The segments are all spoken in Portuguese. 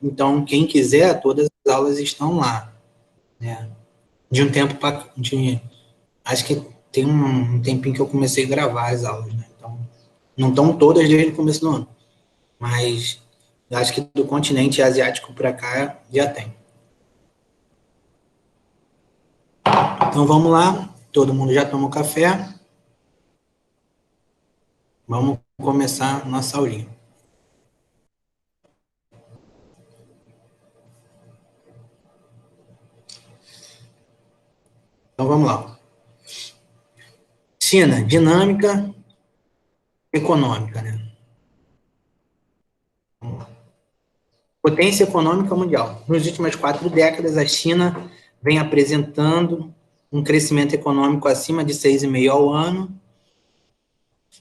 Então, quem quiser, todas as aulas estão lá, né? De um tempo para... Acho que tem um tempinho que eu comecei a gravar as aulas, né? Então, não estão todas desde o começo do ano, mas acho que do continente asiático para cá já tem. Então, vamos lá. Todo mundo já tomou café. Vamos começar nossa aulinha. Então, vamos lá. China, dinâmica econômica, né? Potência econômica mundial. Nas últimas 4 décadas, a China vem apresentando um crescimento econômico acima de 6,5% ao ano,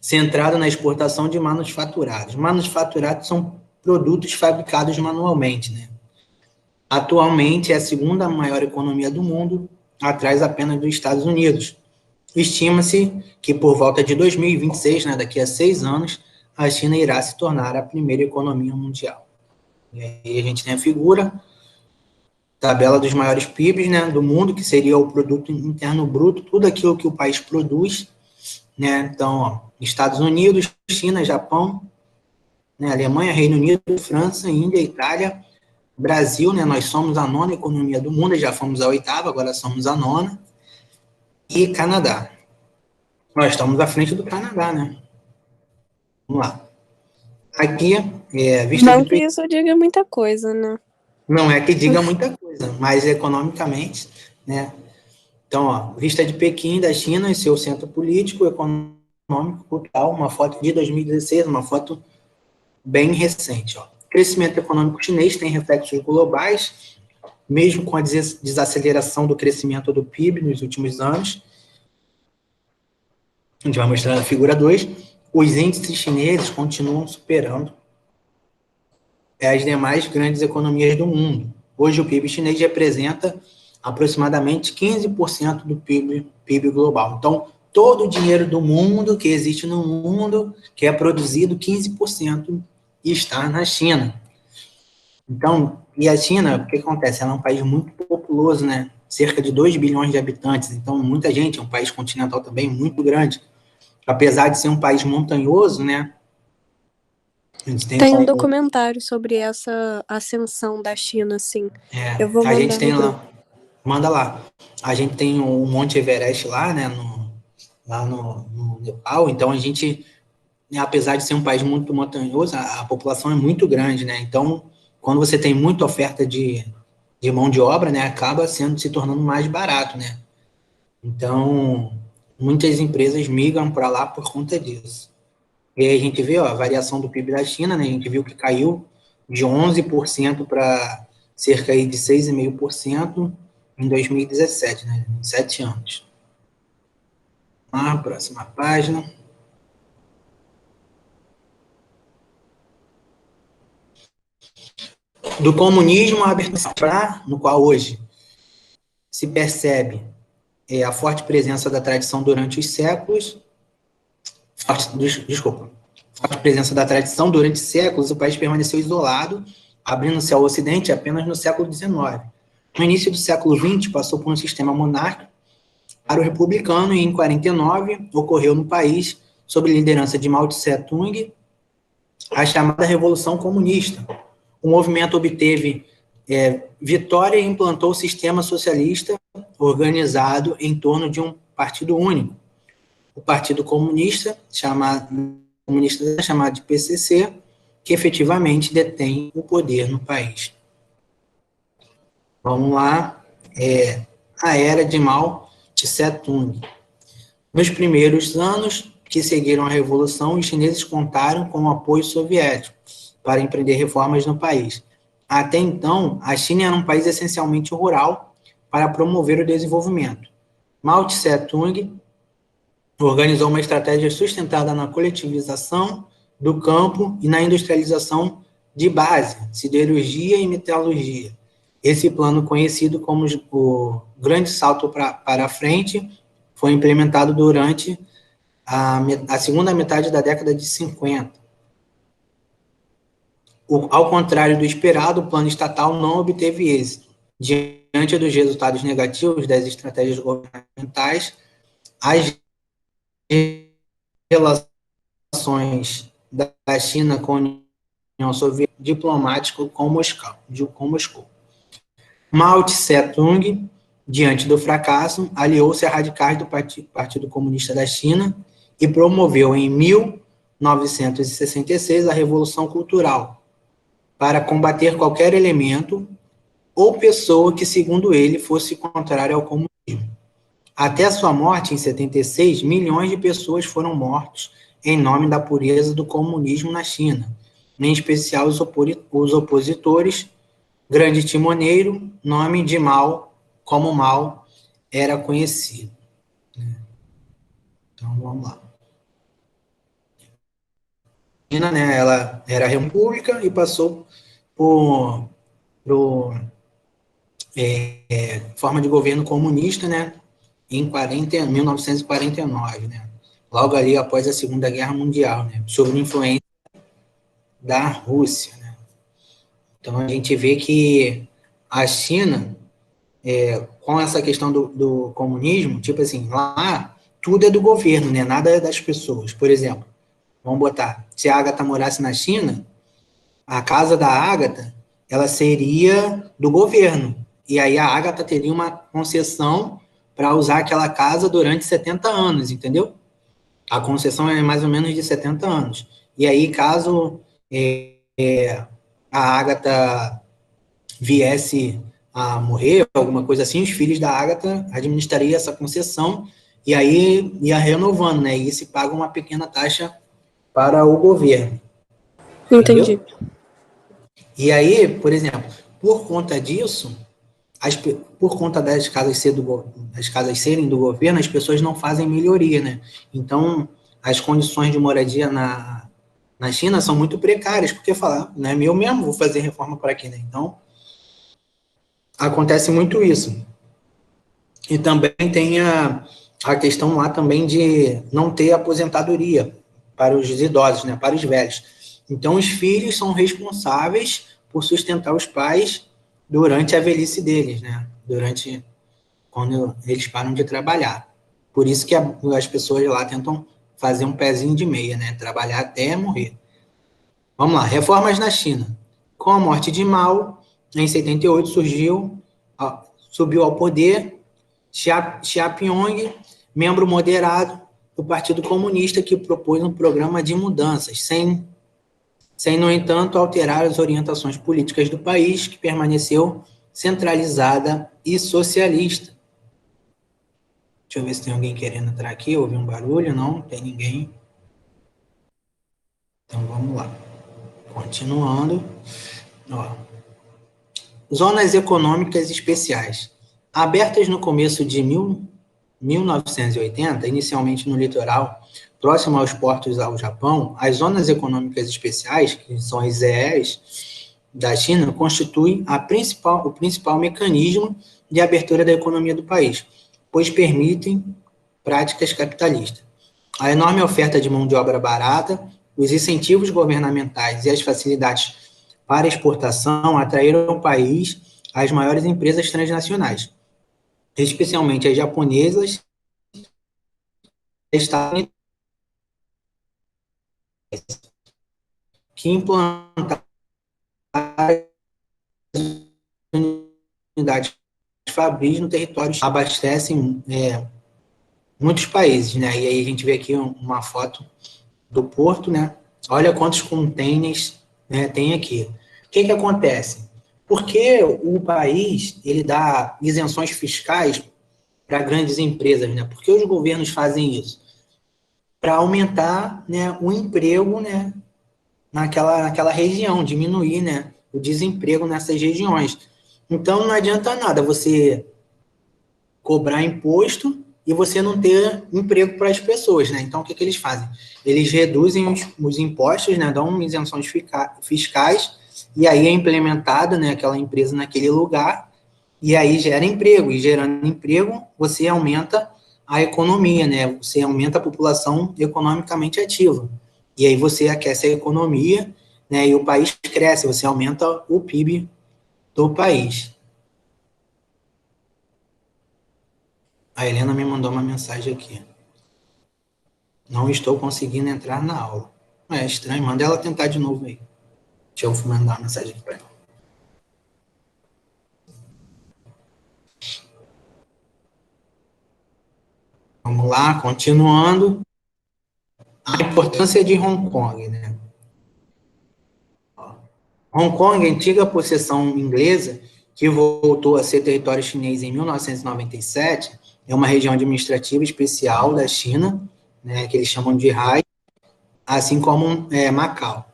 centrado na exportação de manufaturados. Manufaturados são produtos fabricados manualmente, né? Atualmente, é a segunda maior economia do mundo, atrás apenas dos Estados Unidos. Estima-se que por volta de 2026, né, daqui a 6 anos, a China irá se tornar a primeira economia mundial. E aí a gente tem a figura, tabela dos maiores PIBs, né, do mundo, que seria o produto interno bruto, tudo aquilo que o país produz, né? Então, ó, Estados Unidos, China, Japão, né, Alemanha, Reino Unido, França, Índia, Itália, Brasil, né, nós somos a 9ª economia do mundo, já fomos a 8ª, agora somos a 9ª, e Canadá. Nós estamos à frente do Canadá, né? Vamos lá. Aqui, vista Não de que isso diga muita coisa, né? Não é que diga muita coisa, mas economicamente, né? Então, ó, vista de Pequim, da China, e seu centro político, econômico, cultural, uma foto de 2016, uma foto bem recente, ó. Crescimento econômico chinês tem reflexos globais, mesmo com a desaceleração do crescimento do PIB nos últimos anos. A gente vai mostrar na figura 2, os índices chineses continuam superando as demais grandes economias do mundo. Hoje o PIB chinês representa aproximadamente 15% do PIB global. Então, todo o dinheiro do mundo que existe no mundo, que é produzido, 15% está na China. Então, e a China, o que acontece? Ela é um país muito populoso, né? Cerca de 2 bilhões de habitantes, então muita gente, é um país continental também muito grande. Apesar de ser um país montanhoso, né? A gente tem um documentário sobre essa ascensão da China, assim. Eu vou mandar a gente tem no grupo. lá, manda lá. A gente tem o Monte Everest lá, né? Lá no Nepal, então a gente, né, apesar de ser um país muito montanhoso, a população é muito grande, né? Então, quando você tem muita oferta de mão de obra, né, acaba se tornando mais barato, né? Então, muitas empresas migram para lá por conta disso. E aí a gente vê, ó, a variação do PIB da China, né? A gente viu que caiu de 11% para cerca aí de 6,5% em 2017, né? Em 7 anos. Próxima página. Do comunismo à abertura, no qual hoje se percebe a forte presença da tradição durante os séculos, forte presença da tradição durante séculos, o país permaneceu isolado, abrindo-se ao Ocidente apenas no século XIX. No início do século XX, passou por um sistema monárquico para o republicano e em 49 ocorreu no país, sob liderança de Mao Tse-tung, a chamada Revolução Comunista. O movimento obteve vitória e implantou o sistema socialista organizado em torno de um partido único. O Partido Comunista, chamado de PCC, que efetivamente detém o poder no país. Vamos lá. A era de Mao Tse-tung. Nos primeiros anos que seguiram a Revolução, os chineses contaram com o apoio soviético para empreender reformas no país. Até então, a China era um país essencialmente rural para promover o desenvolvimento. Mao Tse-tung organizou uma estratégia sustentada na coletivização do campo e na industrialização de base, siderurgia e metalurgia. Esse plano, conhecido como o Grande Salto para frente, foi implementado durante a segunda metade da década de 50. Ao contrário do esperado, o plano estatal não obteve êxito. Diante dos resultados negativos das estratégias governamentais, as relações da China com a União Soviética diplomático com Moscou. Mao Tse-tung, diante do fracasso, aliou-se a radicais do Partido Comunista da China e promoveu em 1966 a Revolução Cultural, para combater qualquer elemento ou pessoa que, segundo ele, fosse contrária ao comunismo. Até a sua morte, em 76, milhões de pessoas foram mortas em nome da pureza do comunismo na China, em especial os opositores. Grande timoneiro, nome de Mao, como Mao era conhecido. Então, vamos lá. A China, né, ela era república e passou por forma de governo comunista, né, em 1949, né, logo ali após a Segunda Guerra Mundial, né, sob influência da Rússia, né. Então, a gente vê que a China, com essa questão do comunismo, tipo assim, lá tudo é do governo, né, nada é das pessoas. Por exemplo, vamos botar, se a Agatha morasse na China, a casa da Agatha, ela seria do governo. E aí a Agatha teria uma concessão para usar aquela casa durante 70 anos, entendeu? A concessão é mais ou menos de 70 anos. E aí, caso a Agatha viesse a morrer, alguma coisa assim, os filhos da Agatha administrariam essa concessão e aí ia renovando, né? E se paga uma pequena taxa para o governo. Entendi. Entendeu? E aí, por exemplo, por conta disso, por conta das casas serem do governo, as pessoas não fazem melhoria, né? Então, as condições de moradia na China são muito precárias, porque falar, né, eu mesmo vou fazer reforma por aqui, né? Então, acontece muito isso. E também tem a questão lá também de não ter aposentadoria para os idosos, né, para os velhos. Então, os filhos são responsáveis por sustentar os pais durante a velhice deles, né, durante quando eles param de trabalhar. Por isso que as pessoas lá tentam fazer um pezinho de meia, né, trabalhar até morrer. Vamos lá, reformas na China. Com a morte de Mao, em 78, subiu ao poder Xiaoping, membro moderado do Partido Comunista, que propôs um programa de mudanças, sem, no entanto, alterar as orientações políticas do país, que permaneceu centralizada e socialista. Deixa eu ver se tem alguém querendo entrar aqui, ouvi um barulho, não tem ninguém. Então, vamos lá. Continuando. Ó. Zonas econômicas especiais. Abertas no começo de 1980, inicialmente no litoral, próximo aos portos ao Japão, as zonas econômicas especiais, que são as ZEEs da China, constituem o principal mecanismo de abertura da economia do país, pois permitem práticas capitalistas. A enorme oferta de mão de obra barata, os incentivos governamentais e as facilidades para exportação atraíram ao país as maiores empresas transnacionais, especialmente as japonesas, que implantaram unidades fabris no território, abastecem muitos países, né? E aí a gente vê aqui uma foto do porto, né? Olha quantos containers, né, tem aqui. O que acontece? Porque o país ele dá isenções fiscais para grandes empresas, né? Por que os governos fazem isso? Para aumentar, né, o emprego, né, naquela região, diminuir, né, o desemprego nessas regiões. Então, não adianta nada você cobrar imposto e você não ter emprego para as pessoas, né? Então, o que eles fazem? Eles reduzem os impostos, né, dão isenções fiscais, e aí é implementada, né, aquela empresa naquele lugar, e aí gera emprego, e gerando emprego, você aumenta a economia, né? Você aumenta a população economicamente ativa. E aí você aquece a economia, né, e o país cresce, você aumenta o PIB do país. A Helena me mandou uma mensagem aqui. Não estou conseguindo entrar na aula. É estranho, manda ela tentar de novo aí. Deixa eu mandar uma mensagem aqui para ela. Vamos lá, continuando. A importância de Hong Kong, né? Hong Kong, antiga possessão inglesa, que voltou a ser território chinês em 1997, é uma região administrativa especial da China, né, que eles chamam de Hai, assim como Macau.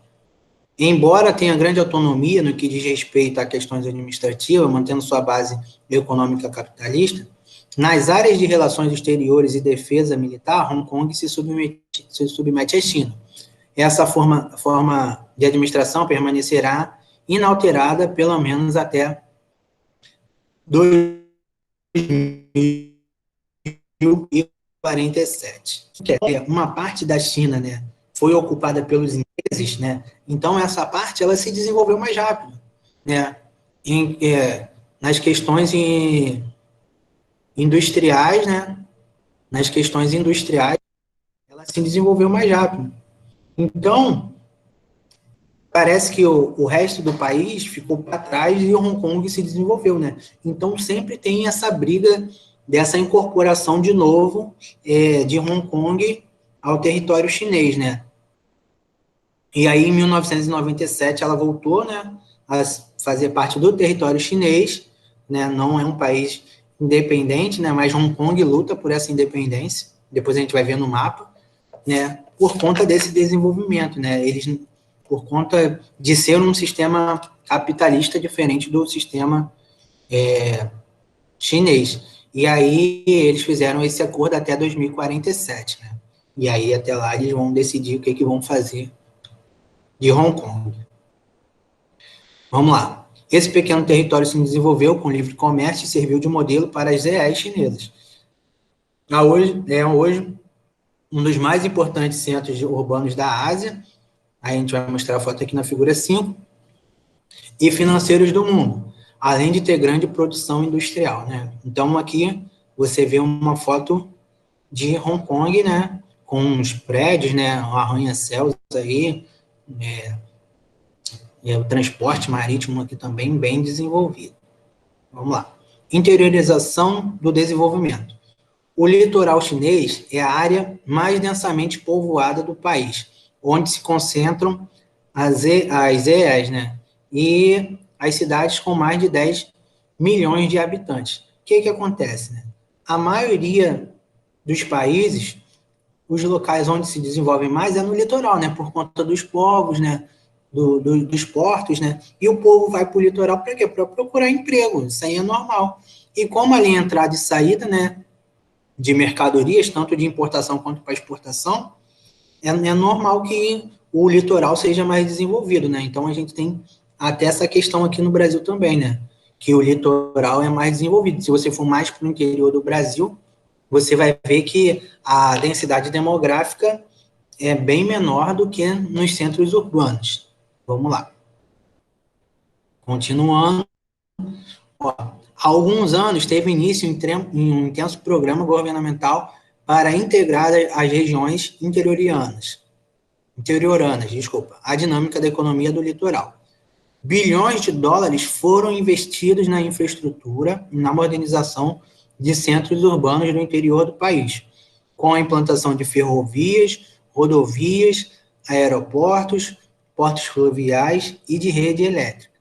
Embora tenha grande autonomia no que diz respeito a questões administrativas, mantendo sua base econômica capitalista, nas áreas de relações exteriores e defesa militar, Hong Kong se submete à China. Essa forma de administração permanecerá inalterada pelo menos até 2047. Uma parte da China, né, foi ocupada pelos ingleses, né? Então essa parte ela se desenvolveu mais rápido, né? Nas questões industriais, né? Nas questões industriais, ela se desenvolveu mais rápido. Então parece que o resto do país ficou para trás e Hong Kong se desenvolveu, né? Então sempre tem essa briga dessa incorporação de novo de Hong Kong ao território chinês, né? E aí, em 1997, ela voltou, né, a fazer parte do território chinês, né? Não é um país independente, né? Mas Hong Kong luta por essa independência. Depois a gente vai ver no mapa, né? Por conta desse desenvolvimento, né? Eles, por conta de ser um sistema capitalista diferente do sistema chinês. E aí eles fizeram esse acordo até 2047, né? E aí até lá eles vão decidir o que vão fazer de Hong Kong. Vamos lá. Esse pequeno território se desenvolveu com livre comércio e serviu de modelo para as reais chinesas. Hoje um dos mais importantes centros urbanos da Ásia, a gente vai mostrar a foto aqui na figura 5, e financeiros do mundo, além de ter grande produção industrial, né? Então, aqui você vê uma foto de Hong Kong, né? Com os prédios, né? Arranha-céus aí, o transporte marítimo aqui também bem desenvolvido. Vamos lá. Interiorização do desenvolvimento. O litoral chinês é a área mais densamente povoada do país, onde se concentram as EAs, né? E as cidades com mais de 10 milhões de habitantes. O que acontece, né? A maioria dos países, os locais onde se desenvolvem mais é no litoral, né? Por conta dos povos, né? Dos portos, né? E o povo vai para o litoral para quê? Para procurar emprego. Isso aí é normal. E como a linha entrada e saída, né? De mercadorias, tanto de importação quanto para exportação, é normal que o litoral seja mais desenvolvido, né? Então, a gente tem até essa questão aqui no Brasil também, né? Que o litoral é mais desenvolvido. Se você for mais para o interior do Brasil, você vai ver que a densidade demográfica é bem menor do que nos centros urbanos. Vamos lá. Continuando. Ó, há alguns anos teve início um intenso programa governamental para integrar as regiões interioranas, à dinâmica da economia do litoral. Bilhões de dólares foram investidos na infraestrutura e na modernização de centros urbanos do interior do país, com a implantação de ferrovias, rodovias, aeroportos, portos fluviais e de rede elétrica.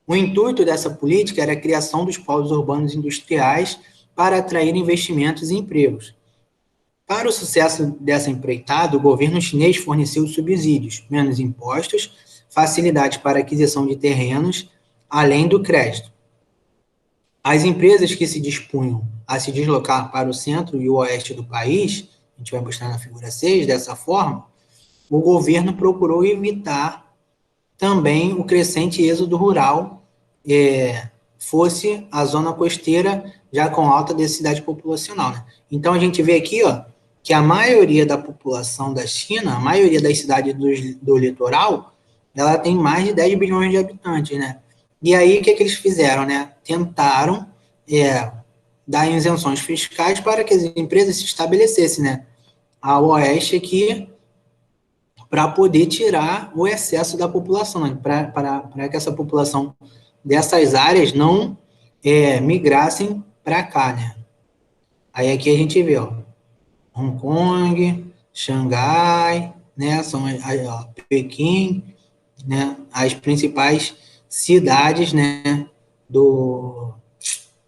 O intuito dessa política era a criação dos polos urbanos industriais para atrair investimentos e empregos. Para o sucesso dessa empreitada, o governo chinês forneceu subsídios, menos impostos, facilidades para aquisição de terrenos, além do crédito. As empresas que se dispunham a se deslocar para o centro e o oeste do país, a gente vai mostrar na figura 6, dessa forma, o governo procurou evitar também o crescente êxodo rural, fosse a zona costeira já com alta densidade populacional, né? Então, a gente vê aqui, ó, que a maioria da população da China, a maioria das cidades do litoral, ela tem mais de 10 bilhões de habitantes, né? E aí, o que eles fizeram, né? Tentaram dar isenções fiscais para que as empresas se estabelecessem, né? Ao oeste aqui, para poder tirar o excesso da população, né? Para que essa população dessas áreas não migrassem para cá, né? Aí aqui a gente vê, ó, Hong Kong, Xangai, né? São ó, Pequim, né? As principais cidades, né?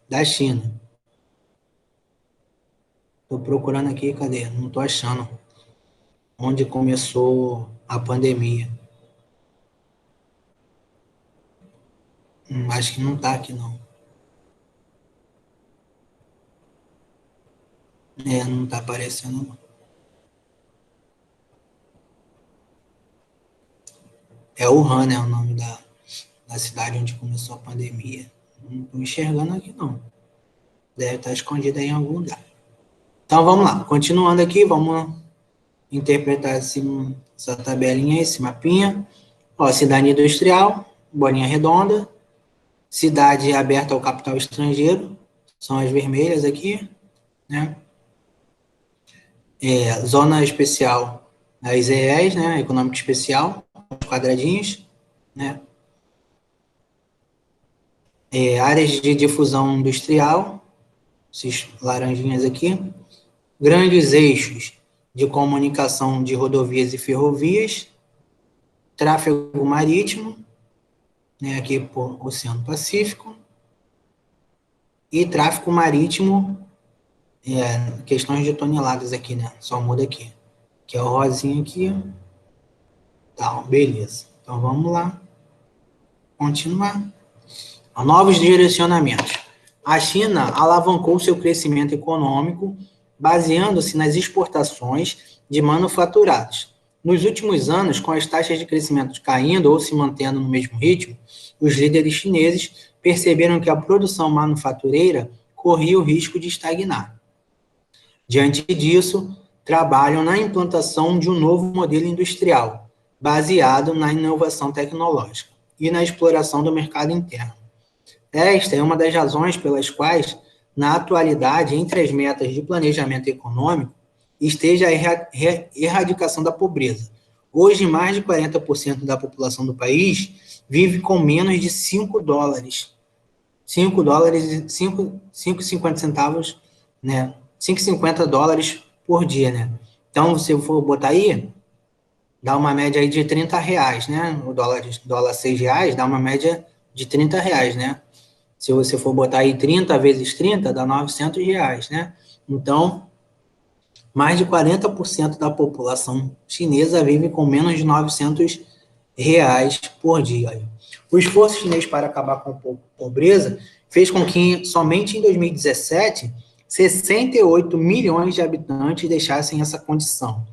Da China. Estou procurando aqui, cadê? Não estou achando onde começou a pandemia. Acho que não está aqui, não. Não está aparecendo, não. É Wuhan, né? O nome da cidade onde começou a pandemia. Não estou enxergando aqui, não. Deve estar escondido aí em algum lugar. Então, vamos lá. Continuando aqui, vamos interpretar essa tabelinha, esse mapinha. Ó, cidade industrial, bolinha redonda. Cidade aberta ao capital estrangeiro, são as vermelhas aqui, né? Zona especial, as EEs, né? Econômico especial, os quadradinhos, né? Áreas de difusão industrial, esses laranjinhas aqui. Grandes eixos de comunicação de rodovias e ferrovias. Tráfego marítimo, né? Aqui por Oceano Pacífico. E tráfego marítimo, questões de toneladas aqui, né? Só muda aqui. Que é o rosinho aqui. Tá, beleza. Então, vamos lá. Continuar. Novos direcionamentos. A China alavancou seu crescimento econômico baseando-se nas exportações de manufaturados. Nos últimos anos, com as taxas de crescimento caindo ou se mantendo no mesmo ritmo, os líderes chineses perceberam que a produção manufatureira corria o risco de estagnar. Diante disso, trabalham na implantação de um novo modelo industrial, baseado na inovação tecnológica e na exploração do mercado interno. Esta é uma das razões pelas quais, na atualidade, entre as metas de planejamento econômico, esteja a erradicação da pobreza. Hoje, mais de 40% da população do país vive com menos de 5 dólares. 5 dólares e 5,50 centavos, né? 5,50 dólares por dia, né? Então, se eu for botar aí, dá uma média aí de 30 reais, né? O dólar 6 reais, dá uma média de 30 reais, né? Se você for botar aí 30 vezes 30, dá 900 reais, né? Então, mais de 40% da população chinesa vive com menos de 900 reais por dia. O esforço chinês para acabar com a pobreza fez com que, somente em 2017, 68 milhões de habitantes deixassem essa condição.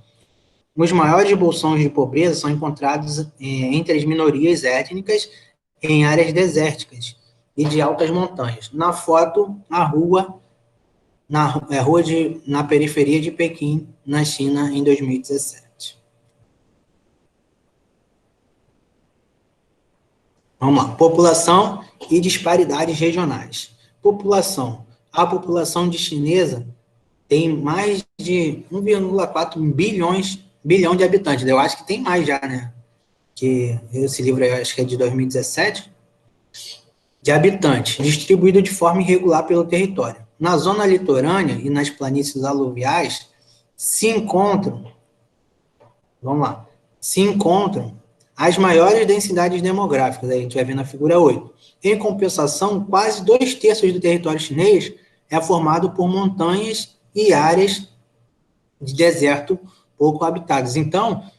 Os maiores bolsões de pobreza são encontrados entre as minorias étnicas em áreas desérticas e de altas montanhas. Na foto, a rua, na periferia de Pequim, na China, em 2017. Vamos lá. População e disparidades regionais. População. A população de chinesa tem mais de 1,4 bilhão de habitantes. Eu acho que tem mais já, né? Que esse livro eu acho que é de 2017. De habitantes, distribuído de forma irregular pelo território. Na zona litorânea e nas planícies aluviais se encontram as maiores densidades demográficas, aí a gente vai ver na figura 8. Em compensação, quase 2/3 do território chinês é formado por montanhas e áreas de deserto pouco habitadas. Então,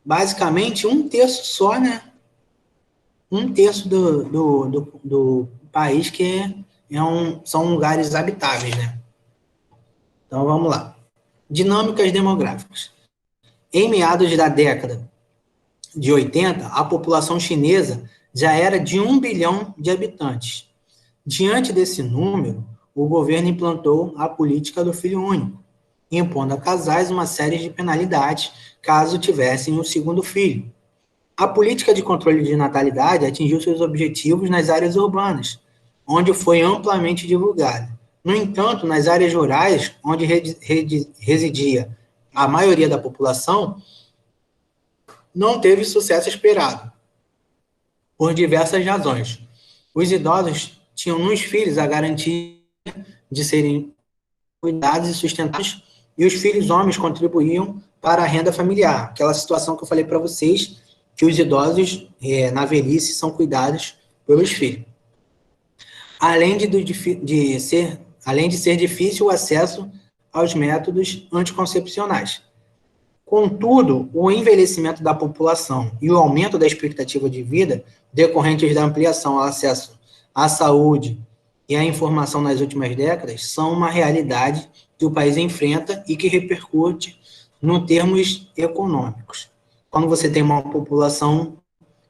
basicamente, 1/3 só, né? 1/3 do país que são lugares habitáveis, né? Então, vamos lá. Dinâmicas demográficas. Em meados da década de 80, a população chinesa já era de 1 bilhão de habitantes. Diante desse número, o governo implantou a política do filho único, impondo a casais uma série de penalidades caso tivessem um segundo filho. A política de controle de natalidade atingiu seus objetivos nas áreas urbanas, onde foi amplamente divulgada. No entanto, nas áreas rurais, onde residia a maioria da população, não teve sucesso esperado, por diversas razões. Os idosos tinham nos filhos a garantia de serem cuidados e sustentados, e os filhos homens contribuíam para a renda familiar. Aquela situação que eu falei para vocês, que os idosos, na velhice, são cuidados pelos filhos. Além de ser difícil o acesso aos métodos anticoncepcionais. Contudo, o envelhecimento da população e o aumento da expectativa de vida, decorrentes da ampliação ao acesso à saúde e à informação nas últimas décadas, são uma realidade que o país enfrenta e que repercute em termos econômicos. Quando você tem uma população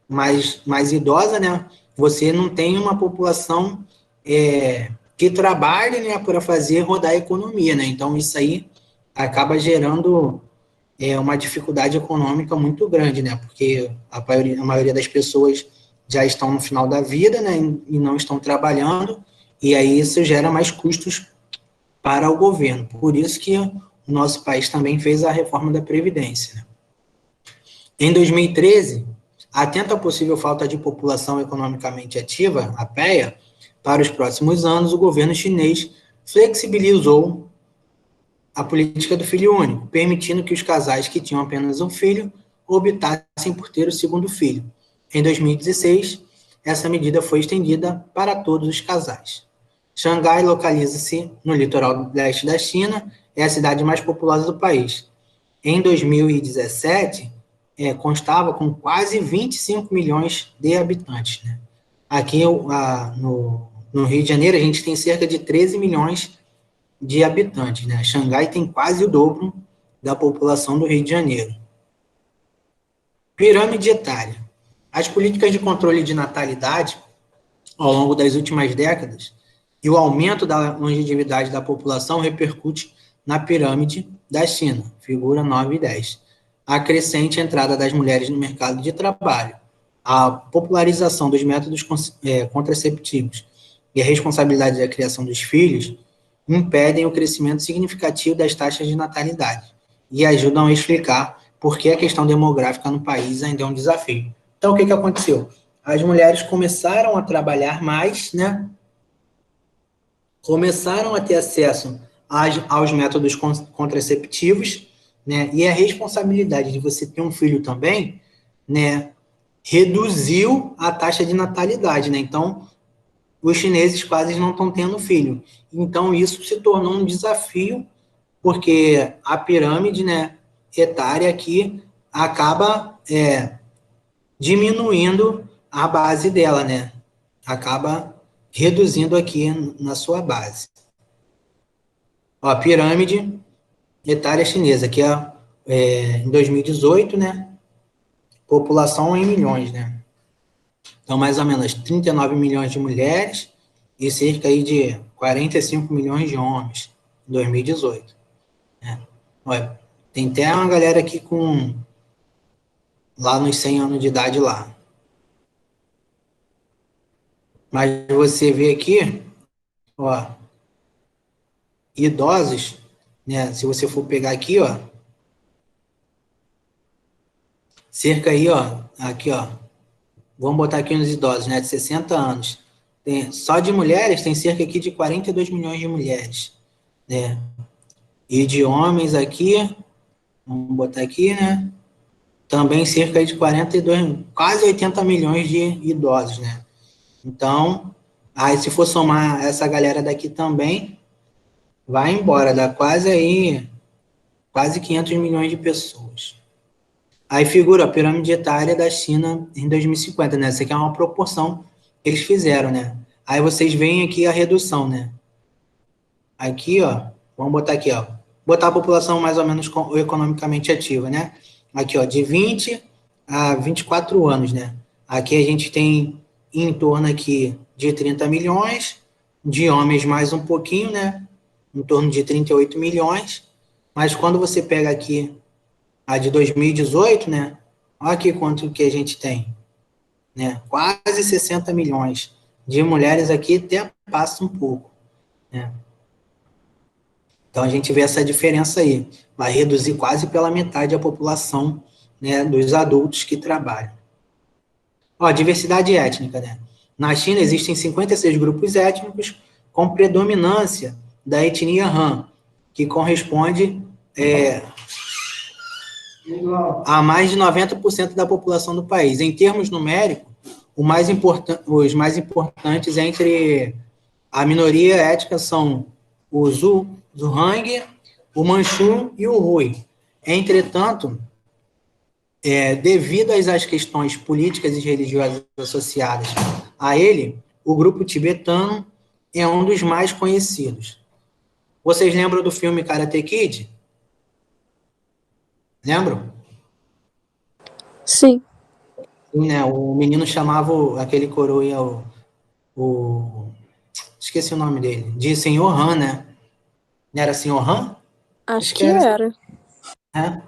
mais idosa, né, você não tem uma população que trabalhe, né, para fazer rodar a economia, né? Então, isso aí acaba gerando uma dificuldade econômica muito grande, né? Porque a maioria das pessoas já estão no final da vida, né? E não estão trabalhando, e aí isso gera mais custos para o governo. Por isso que o nosso país também fez a reforma da Previdência, né? Em 2013, atento à possível falta de população economicamente ativa, a PEA, para os próximos anos, o governo chinês flexibilizou a política do filho único, permitindo que os casais que tinham apenas um filho optassem por ter o segundo filho. Em 2016, essa medida foi estendida para todos os casais. Xangai localiza-se no litoral leste da China, é a cidade mais populosa do país. Em 2017, constava com quase 25 milhões de habitantes, né? Aqui no Rio de Janeiro, a gente tem cerca de 13 milhões de habitantes, né? Xangai tem quase o dobro da população do Rio de Janeiro. Pirâmide etária. As políticas de controle de natalidade, ao longo das últimas décadas, e o aumento da longevidade da população repercute na pirâmide da China, figura 9 e 10. A crescente entrada das mulheres no mercado de trabalho, a popularização dos métodos contraceptivos e a responsabilidade da criação dos filhos impedem o crescimento significativo das taxas de natalidade e ajudam a explicar por que a questão demográfica no país ainda é um desafio. Então, o que aconteceu? As mulheres começaram a trabalhar mais, né? Começaram a ter acesso aos métodos contraceptivos, né? E a responsabilidade de você ter um filho também, né? Reduziu a taxa de natalidade, né? Então, os chineses quase não estão tendo filho. Então, isso se tornou um desafio, porque a pirâmide, né, etária aqui acaba diminuindo a base dela, né? Acaba reduzindo aqui na sua base. Ó, a pirâmide etária chinesa, que em 2018, né? População em milhões, né? Então, mais ou menos 39 milhões de mulheres e cerca aí de 45 milhões de homens em 2018. Né? Olha, tem até uma galera aqui lá nos 100 anos de idade lá. Mas você vê aqui, ó, idosos, né? Se você for pegar aqui, ó, cerca aí, ó, aqui, ó, vamos botar aqui nos idosos, né, de 60 anos. Só de mulheres tem cerca aqui de 42 milhões de mulheres, né? E de homens aqui, vamos botar aqui, né? Também cerca de 42, quase 80 milhões de idosos, né? Então, aí se for somar essa galera daqui também, vai embora, dá quase 500 milhões de pessoas. Aí figura a pirâmide etária da China em 2050, né? Essa aqui é uma proporção que eles fizeram, né? Aí vocês veem aqui a redução, né? Aqui, ó, vamos botar aqui, ó. Botar a população mais ou menos economicamente ativa, né? Aqui, ó, de 20 a 24 anos, né? Aqui a gente tem em torno aqui de 30 milhões, de homens mais um pouquinho, né? Em torno de 38 milhões. Mas quando você pega aqui a de 2018, né? Olha aqui quanto que a gente tem, né? Quase 60 milhões de mulheres aqui, até passa um pouco, né? Então, a gente vê essa diferença aí. Vai reduzir quase pela metade a população, né, dos adultos que trabalham. Ó, diversidade étnica, né? Na China existem 56 grupos étnicos com predominância da etnia Han, que corresponde a mais de 90% da população do país. Em termos numéricos, os mais importantes entre a minoria étnica são o Zhuang, o Manchu e o Hui. Entretanto, devido às questões políticas e religiosas associadas a ele, o grupo tibetano é um dos mais conhecidos. Vocês lembram do filme Karate Kid? Lembram? Sim. Sim, né? O menino chamava aquele coroa, esqueci o nome dele, de Senhor Han, né? Não era Senhor Han? Acho Acho que que era. era. Né?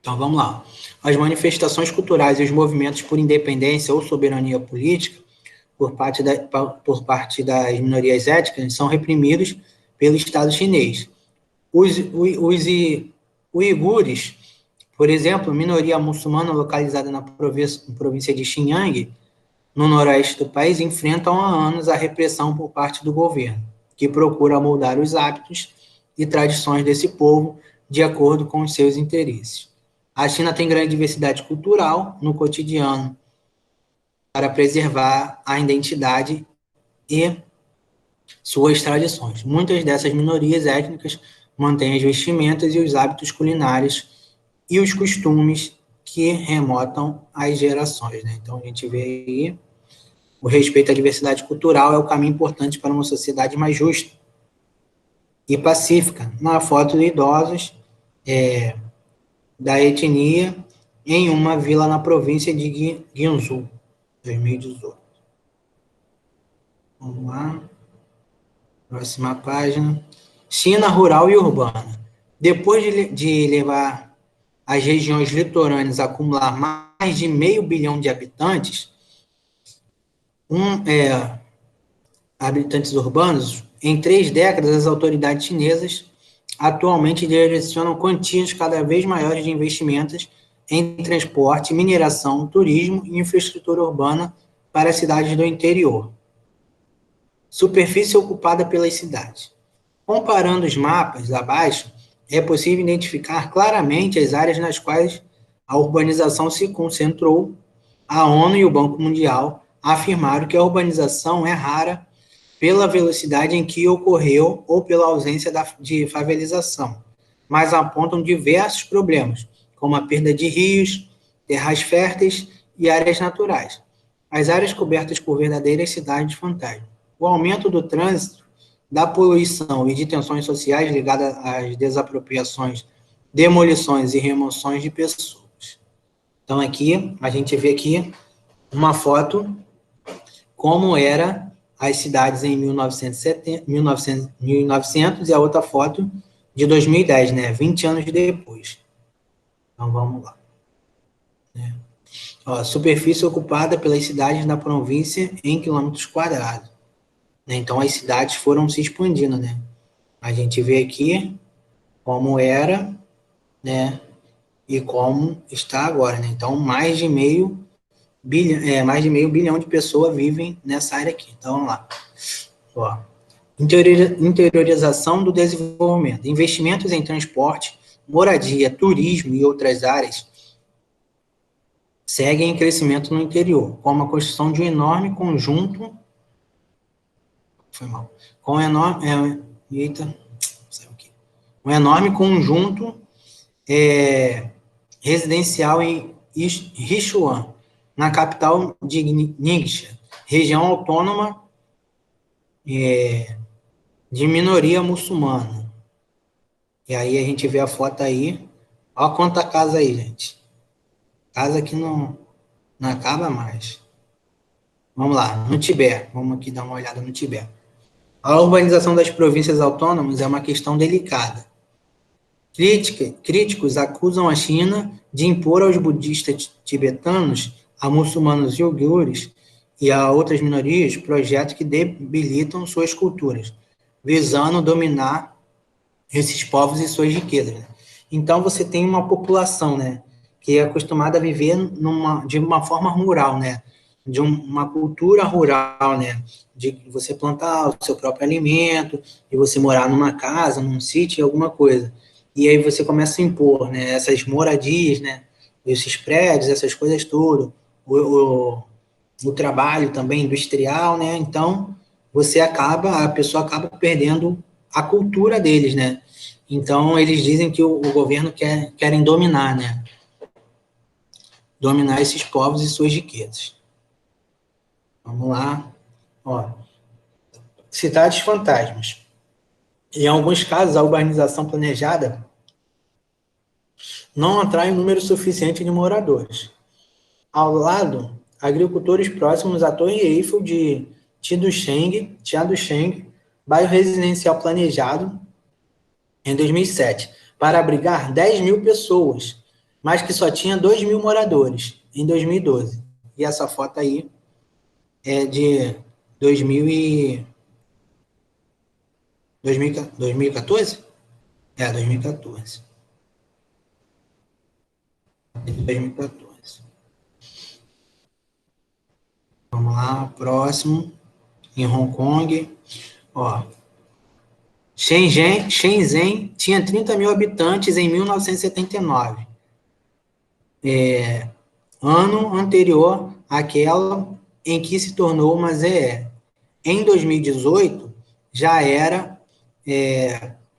Então, vamos lá. As manifestações culturais e os movimentos por independência ou soberania política por parte das minorias étnicas são reprimidos pelo Estado chinês. Os uigures, por exemplo, minoria muçulmana localizada na província de Xinjiang, no noroeste do país, enfrentam há anos a repressão por parte do governo, que procura moldar os hábitos e tradições desse povo de acordo com os seus interesses. A China tem grande diversidade cultural no cotidiano para preservar a identidade e suas tradições. Muitas dessas minorias étnicas mantêm as vestimentas e os hábitos culinários e os costumes que remontam às gerações, né? Então, a gente vê aí o respeito à diversidade cultural é o caminho importante para uma sociedade mais justa e pacífica. Na foto de idosos da etnia em uma vila na província de Guizhou, 2018. Vamos lá. Próxima página. China rural e urbana. Depois de levar as regiões litorâneas a acumular mais de 500 milhões de habitantes, habitantes urbanos, em 3 décadas, as autoridades chinesas atualmente direcionam quantias cada vez maiores de investimentos em transporte, mineração, turismo e infraestrutura urbana para as cidades do interior. Superfície ocupada pelas cidades. Comparando os mapas abaixo, é possível identificar claramente as áreas nas quais a urbanização se concentrou. A ONU e o Banco Mundial afirmaram que a urbanização é rara pela velocidade em que ocorreu ou pela ausência de favelização, mas apontam diversos problemas, como a perda de rios, terras férteis e áreas naturais. As áreas cobertas por verdadeiras cidades fantasma. O aumento do trânsito, da poluição e de tensões sociais ligadas às desapropriações, demolições e remoções de pessoas. Então, aqui, a gente vê aqui uma foto como era as cidades em 1900 e a outra foto de 2010, né? 20 anos depois. Então, vamos lá. Ó, superfície ocupada pelas cidades da província em quilômetros quadrados. Então, as cidades foram se expandindo, né? A gente vê aqui como era, né? E como está agora, né? Então, mais de meio bilhão de pessoas vivem nessa área aqui. Então, vamos lá. Ó. Interiorização do desenvolvimento. Investimentos em transporte, moradia, turismo e outras áreas seguem em crescimento no interior, como a construção de um enorme conjunto. Foi mal. Com enorme. Um enorme conjunto residencial em Sichuan, na capital de Ningxia, região autônoma de minoria muçulmana. E aí a gente vê a foto aí. Olha quanta casa aí, gente. Casa que não acaba mais. Vamos lá, no Tibete. Vamos aqui dar uma olhada no Tibete. A urbanização das províncias autônomas é uma questão delicada. Críticos acusam a China de impor aos budistas tibetanos, a muçulmanos e uigures e a outras minorias projetos que debilitam suas culturas, visando dominar esses povos e suas riquezas. Né? Então, você tem uma população, né, que é acostumada a viver de uma forma rural, né, de uma cultura rural, né, de você plantar o seu próprio alimento, de você morar numa casa, num sítio, alguma coisa. E aí você começa a impor, né, essas moradias, né, esses prédios, essas coisas todas, o trabalho também industrial, né, então a pessoa acaba perdendo a cultura deles, né, então eles dizem que o governo querem dominar, né, dominar esses povos e suas riquezas. Vamos lá, ó, cidades fantasmas. Em alguns casos, a urbanização planejada não atrai um número suficiente de moradores. Ao lado, agricultores próximos à Torre Eiffel de Tiandusheng, bairro residencial planejado em 2007, para abrigar 10 mil pessoas, mas que só tinha 2 mil moradores em 2012. E essa foto aí é de 2014? É, 2014. 2014. Vamos lá, próximo. Em Hong Kong. Ó, Shenzhen tinha 30 mil habitantes em 1979. Ano anterior àquela em que se tornou uma ZE. Em 2018, já era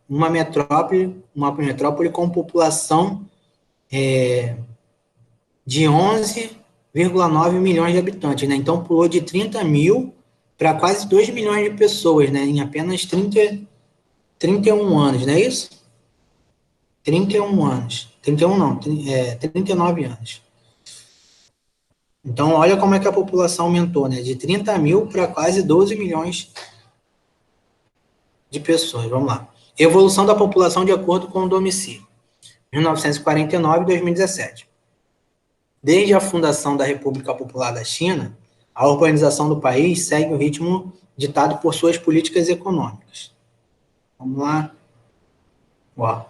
uma metrópole com população de 11,9 milhões de habitantes, né? Então, pulou de 30 mil para quase 2 milhões de pessoas, né? Em apenas 31 anos, não é isso? 31 anos. 31 não, 39 anos. Então, olha como é que a população aumentou, né? De 30 mil para quase 12 milhões de pessoas. Vamos lá. Evolução da população de acordo com o domicílio. 1949 e 2017. Desde a fundação da República Popular da China, a urbanização do país segue o ritmo ditado por suas políticas econômicas. Vamos lá. Ó.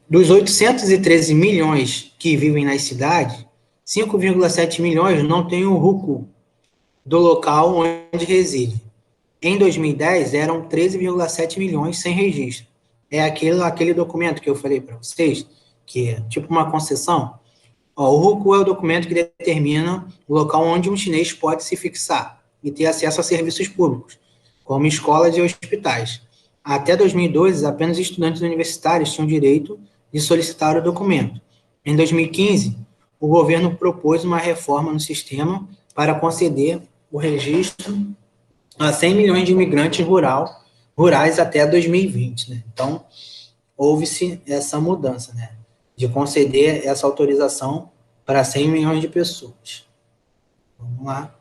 Dos 813 milhões que vivem nas cidades, 5,7 milhões não têm o RUCU do local onde reside. Em 2010, eram 13,7 milhões sem registro. É aquele documento que eu falei para vocês, que é tipo uma concessão. Ó, o RUCU é o documento que determina o local onde um chinês pode se fixar e ter acesso a serviços públicos, como escolas e hospitais. Até 2012, apenas estudantes universitários tinham direito de solicitar o documento. Em 2015, o governo propôs uma reforma no sistema para conceder o registro a 100 milhões de imigrantes rurais até 2020. Né? Então, houve-se essa mudança, né? De conceder essa autorização para 100 milhões de pessoas. Vamos lá.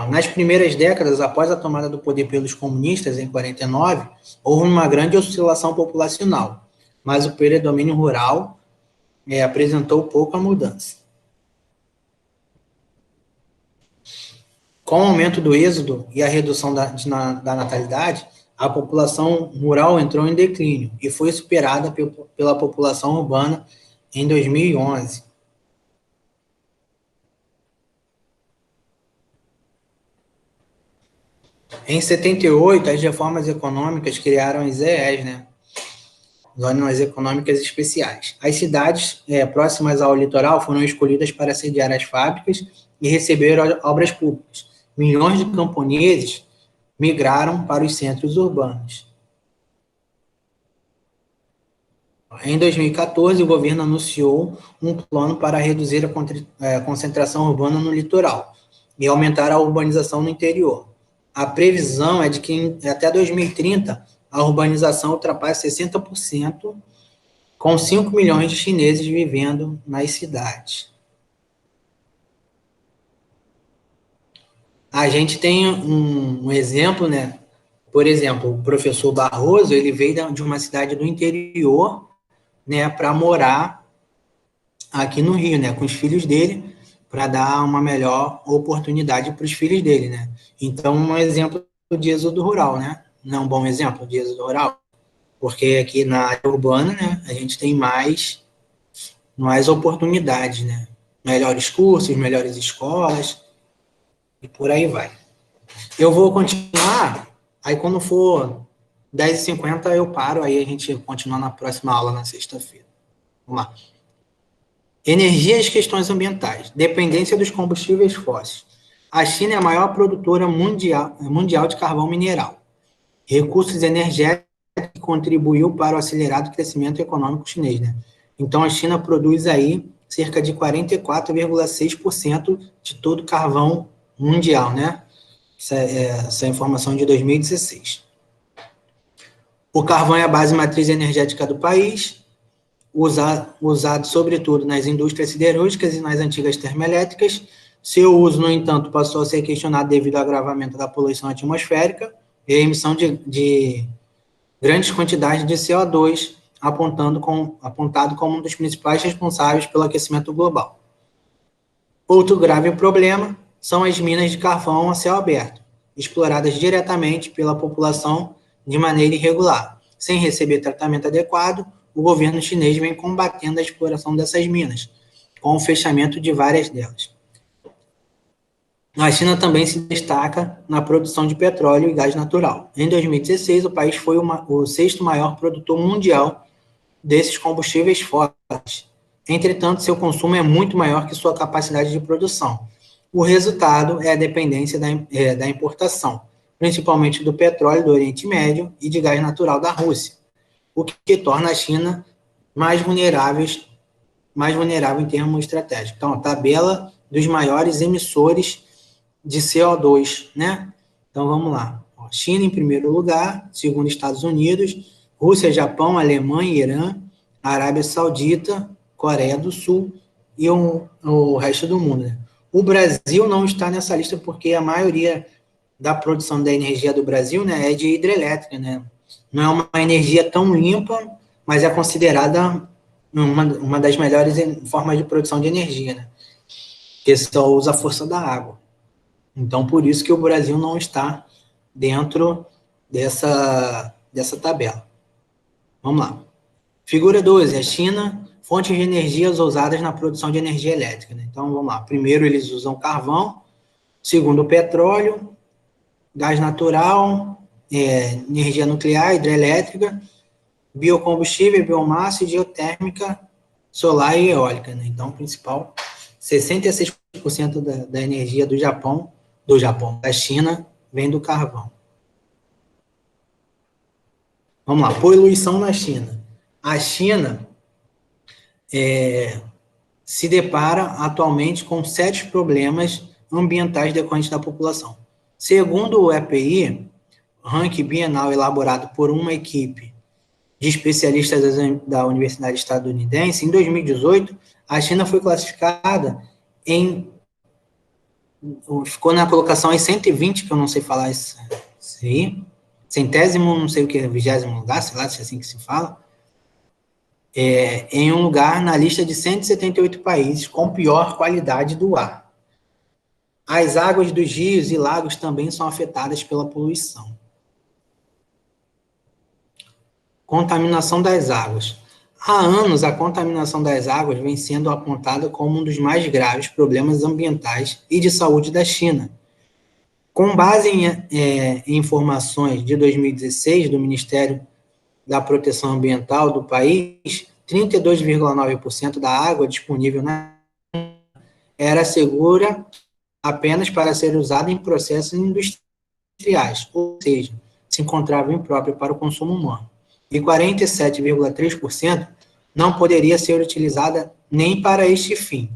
Nas primeiras décadas, após a tomada do poder pelos comunistas, em 49, houve uma grande oscilação populacional, mas o predomínio rural apresentou pouca mudança. Com o aumento do êxodo e a redução da natalidade, a população rural entrou em declínio e foi superada pela população urbana em 2011. Em 78, as reformas econômicas criaram as ZEs, né? Zonas Econômicas Especiais. As cidades próximas ao litoral foram escolhidas para sediar as fábricas e receber obras públicas. Milhões de camponeses migraram para os centros urbanos. Em 2014, o governo anunciou um plano para reduzir a concentração urbana no litoral e aumentar a urbanização no interior. A previsão é de que até 2030 a urbanização ultrapasse 60%, com 5 milhões de chineses vivendo nas cidades. A gente tem um exemplo, né? Por exemplo, o professor Barroso, ele veio de uma cidade do interior né, para morar aqui no Rio, né, com os filhos dele, para dar uma melhor oportunidade para os filhos dele, né. Então, um exemplo de êxodo rural, né, não é um bom exemplo de êxodo rural, porque aqui na área urbana, né, a gente tem mais oportunidades, né, melhores cursos, melhores escolas, e por aí vai. Eu vou continuar, aí quando for 10h50 eu paro, aí a gente continua na próxima aula, na sexta-feira. Vamos lá. Energia e questões ambientais. Dependência dos combustíveis fósseis. A China é a maior produtora mundial de carvão mineral. Recursos energéticos que contribuiu para o acelerado crescimento econômico chinês, né? Então, a China produz aí cerca de 44,6% de todo o carvão mundial, né? Essa informação de 2016. O carvão é a base matriz energética do país, usado sobretudo nas indústrias siderúrgicas e nas antigas termoelétricas. Seu uso, no entanto, passou a ser questionado devido ao agravamento da poluição atmosférica e a emissão de grandes quantidades de CO2, apontado como um dos principais responsáveis pelo aquecimento global. Outro grave problema são as minas de carvão a céu aberto, exploradas diretamente pela população de maneira irregular. Sem receber tratamento adequado, o governo chinês vem combatendo a exploração dessas minas, com o fechamento de várias delas. A China também se destaca na produção de petróleo e gás natural. Em 2016, o país foi o sexto maior produtor mundial desses combustíveis fósseis. Entretanto, seu consumo é muito maior que sua capacidade de produção. O resultado é a dependência da importação, principalmente do petróleo do Oriente Médio e de gás natural da Rússia, o que torna a China mais vulnerável em termos estratégicos. Então, a tabela dos maiores emissores de CO2, né? Então, vamos lá. China em primeiro lugar, segundo Estados Unidos, Rússia, Japão, Alemanha, Irã, Arábia Saudita, Coreia do Sul e o resto do mundo, né? O Brasil não está nessa lista porque a maioria da produção da energia do Brasil, né, é de hidrelétrica, né? Não é uma energia tão limpa, mas é considerada uma das melhores formas de produção de energia, né? Porque só usa a força da água. Então, por isso que o Brasil não está dentro dessa tabela. Vamos lá. Figura 12, a China, fontes de energias usadas na produção de energia elétrica, né? Então, vamos lá. Primeiro, eles usam carvão. Segundo, petróleo, gás natural, energia nuclear, hidrelétrica, biocombustível, biomassa e geotérmica, solar e eólica, né? Então, o principal, 66% da energia da China, vem do carvão. Vamos lá, poluição na China. A China se depara atualmente com sérios problemas ambientais decorrentes da população. Segundo o EPI, ranking bienal elaborado por uma equipe de especialistas da Universidade Estadunidense, em 2018, a China foi classificada ficou na colocação em 120, que eu não sei falar isso aí, centésimo, não sei o que, 20º lugar, sei lá se é assim que se fala, em um lugar na lista de 178 países com pior qualidade do ar. As águas dos rios e lagos também são afetadas pela poluição. Contaminação das águas. Há anos, a contaminação das águas vem sendo apontada como um dos mais graves problemas ambientais e de saúde da China. Com base em informações de 2016 do Ministério da Proteção Ambiental do país, 32,9% da água disponível era segura apenas para ser usada em processos industriais, ou seja, se encontrava imprópria para o consumo humano. E 47,3% não poderia ser utilizada nem para este fim,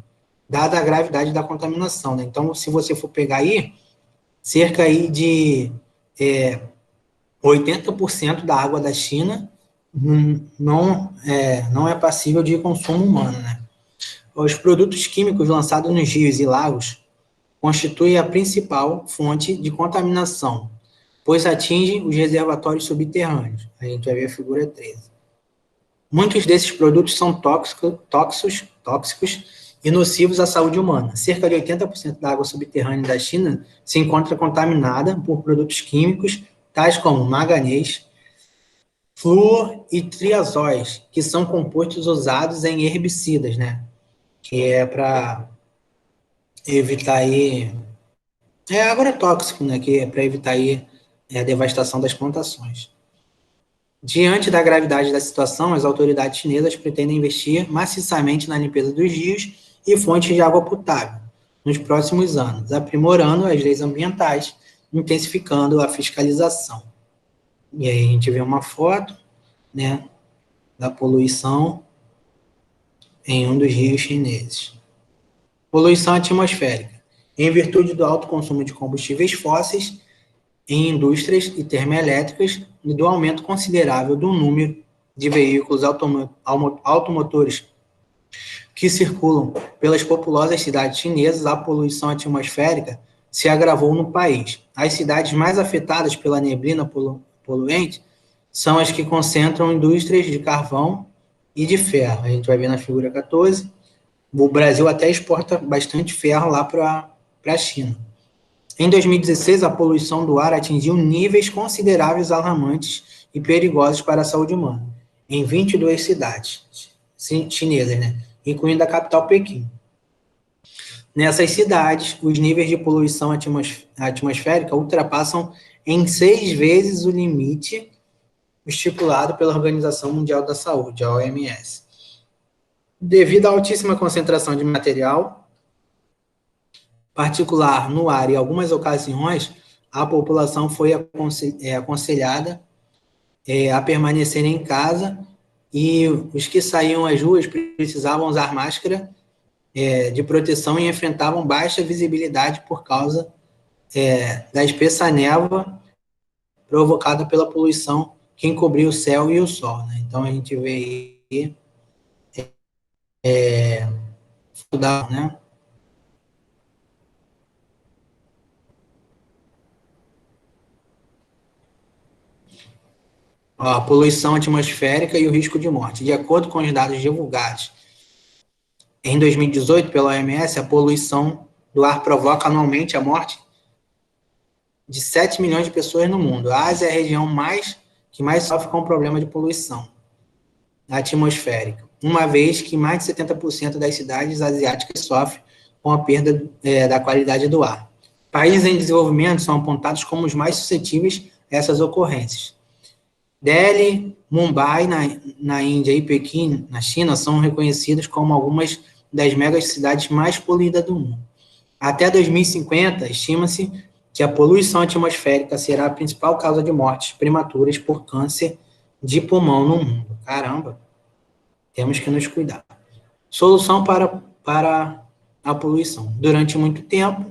dada a gravidade da contaminação, né? Então, se você for pegar aí, cerca aí de 80% da água da China não é passível de consumo humano, né? Os produtos químicos lançados nos rios e lagos constituem a principal fonte de contaminação, pois atingem os reservatórios subterrâneos. A gente vai ver a figura 13. Muitos desses produtos são tóxicos e nocivos à saúde humana. Cerca de 80% da água subterrânea da China se encontra contaminada por produtos químicos, tais como manganês, flúor e triazóis, que são compostos usados em herbicidas, né? Que é para evitar aí... É agrotóxico, né? Que é para evitar aí a devastação das plantações. Diante da gravidade da situação, as autoridades chinesas pretendem investir maciçamente na limpeza dos rios e fontes de água potável nos próximos anos, aprimorando as leis ambientais, intensificando a fiscalização. E aí a gente vê uma foto, né, da poluição em um dos rios chineses. Poluição atmosférica. Em virtude do alto consumo de combustíveis fósseis em indústrias e termoelétricas e do aumento considerável do número de veículos automotores que circulam pelas populosas cidades chinesas, a poluição atmosférica se agravou no país. As cidades mais afetadas pela neblina poluente são as que concentram indústrias de carvão e de ferro. A gente vai ver na figura 14. O Brasil até exporta bastante ferro lá para a China. Em 2016, a poluição do ar atingiu níveis consideráveis, alarmantes e perigosos para a saúde humana, em 22 cidades chinesas, né, incluindo a capital Pequim. Nessas cidades, os níveis de poluição atmosférica ultrapassam em 6 vezes o limite estipulado pela Organização Mundial da Saúde, a OMS. Devido à altíssima concentração de material particular no ar e algumas ocasiões, a população foi aconselhada a permanecer em casa e os que saíam às ruas precisavam usar máscara de proteção e enfrentavam baixa visibilidade por causa da espessa névoa provocada pela poluição que encobria o céu e o sol, né? Então, a gente vê aí né? A poluição atmosférica e o risco de morte. De acordo com os dados divulgados em 2018 pela OMS, a poluição do ar provoca anualmente a morte de 7 milhões de pessoas no mundo. A Ásia é a região que mais sofre com o problema de poluição atmosférica, uma vez que mais de 70% das cidades asiáticas sofrem com a perda da qualidade do ar. Países em desenvolvimento são apontados como os mais suscetíveis a essas ocorrências. Delhi, Mumbai, na Índia, e Pequim, na China, são reconhecidos como algumas das megacidades mais poluídas do mundo. Até 2050, estima-se que a poluição atmosférica será a principal causa de mortes prematuras por câncer de pulmão no mundo. Caramba, temos que nos cuidar. Solução para a poluição. Durante muito tempo,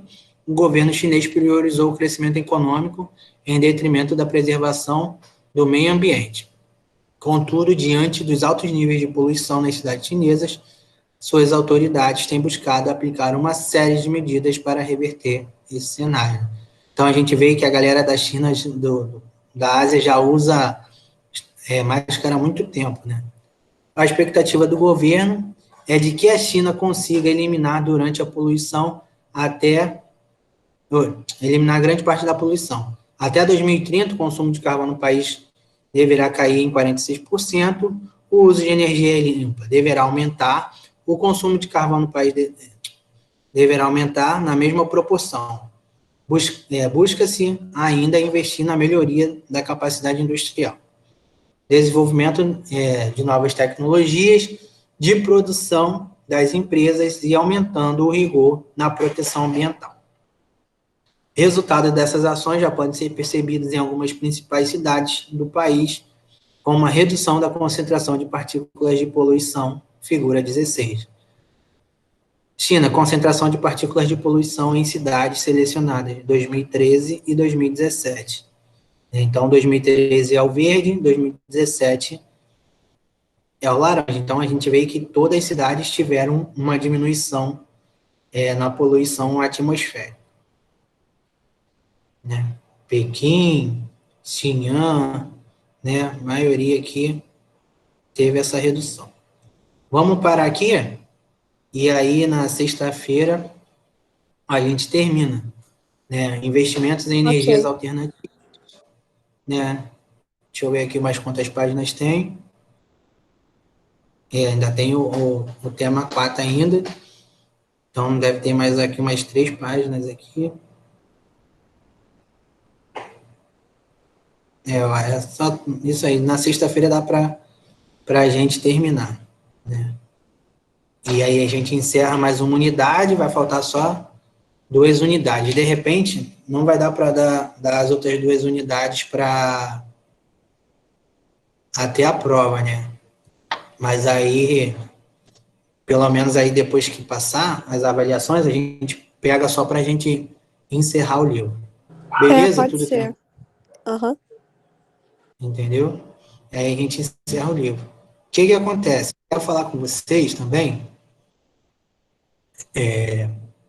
o governo chinês priorizou o crescimento econômico em detrimento da preservação do meio ambiente. Contudo, diante dos altos níveis de poluição nas cidades chinesas, suas autoridades têm buscado aplicar uma série de medidas para reverter esse cenário. Então, a gente vê que a galera da China, da Ásia, já usa máscara há muito tempo, né? A expectativa do governo é de que a China consiga eliminar durante a poluição eliminar grande parte da poluição. Até 2030, o consumo de carvão no país deverá cair em 46%, o uso de energia limpa deverá aumentar, o consumo de carvão no país deverá aumentar na mesma proporção. Busca-se ainda investir na melhoria da capacidade industrial, desenvolvimento de novas tecnologias de produção das empresas e aumentando o rigor na proteção ambiental. Resultados dessas ações já podem ser percebidos em algumas principais cidades do país, como a redução da concentração de partículas de poluição, figura 16. China, concentração de partículas de poluição em cidades selecionadas, 2013 e 2017. Então, 2013 é o verde, 2017 é o laranja. Então, a gente vê que todas as cidades tiveram uma diminuição na poluição atmosférica. Né? Pequim, Xinjiang, né? A maioria aqui teve essa redução. Vamos parar aqui, e aí na sexta-feira a gente termina, né? Investimentos em energias Ok. alternativas, né? Deixa eu ver aqui mais quantas páginas tem. Ainda tem o tema 4 ainda, então deve ter mais aqui umas 3 páginas aqui. É só isso aí. Na sexta-feira dá para a gente terminar, né? E aí a gente encerra mais uma unidade, vai faltar só 2 unidades. De repente, não vai dar para dar as outras 2 unidades para até a prova, né? Mas aí, pelo menos aí depois que passar as avaliações, a gente pega só para a gente encerrar o livro. Beleza? Pode Tudo ser. tranquilo, Aham. entendeu? Aí a gente encerra o livro. O que acontece? Quero falar com vocês também